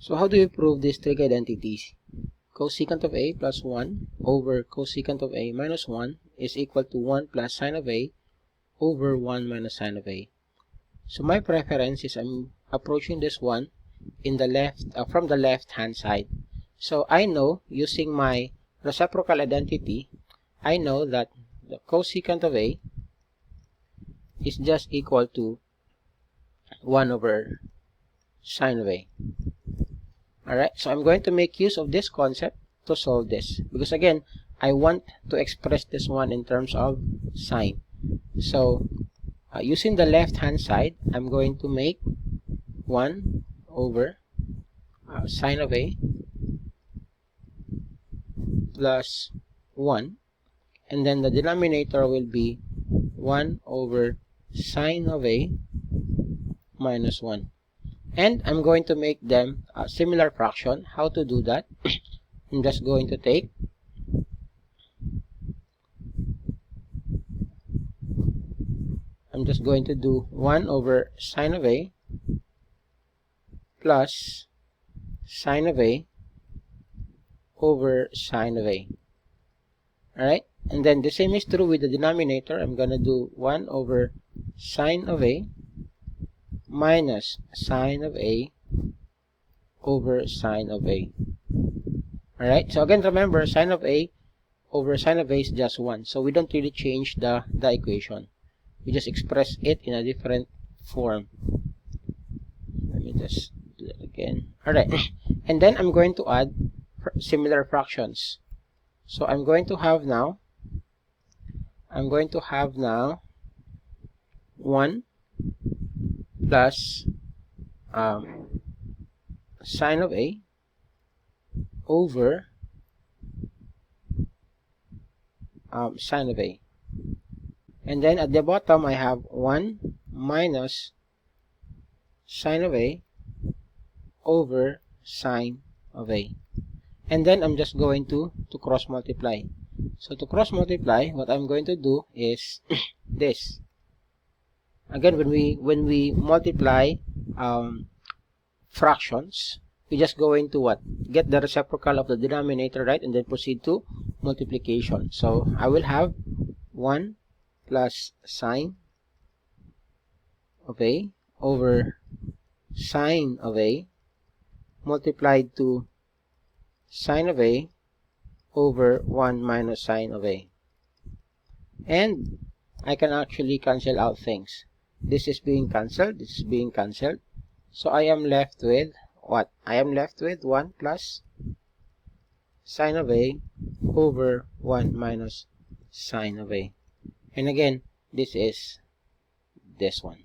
So how do we prove these trig identities? Cosecant of a plus 1 over cosecant of a minus 1 is equal to 1 plus sine of a over 1 minus sine of a. So my preference is I'm approaching this one in the left from the left hand side. So I know, using my reciprocal identity, I know that the cosecant of a is just equal to 1 over sine of a. Alright, so I'm going to make use of this concept to solve this, because again, I want to express this one in terms of sine. So using the left hand side, I'm going to make 1 over sine of a plus 1, and then the denominator will be 1 over sine of a minus 1. And I'm going to make them a similar fraction. How to do that? I'm just going to take do 1 over sine of a plus sine of a over sine of a. Alright, and then the same is true with the denominator. I'm going to do 1 over sine of a minus sine of a over sine of a. Alright, so again, remember, sine of a over sine of a is just 1. So we don't really change the equation. We just express it in a different form. Let me just do that again. Alright, and then I'm going to add similar fractions. So I'm going to have now 1 plus sine of a over sine of a, and then at the bottom I have 1 minus sine of a over sine of a, and then I'm just going to cross multiply. So to cross multiply, what I'm going to do is this. Again, when we multiply fractions, we just going to what? Get the reciprocal of the denominator, right? And then proceed to multiplication. So I will have 1 plus sine of a over sine of a multiplied to sine of a over 1 minus sine of a. And I can actually cancel out things. This is being cancelled, this is being cancelled. So I am left with what? I am left with 1 plus sine of a over 1 minus sine of a. And again, this is this one.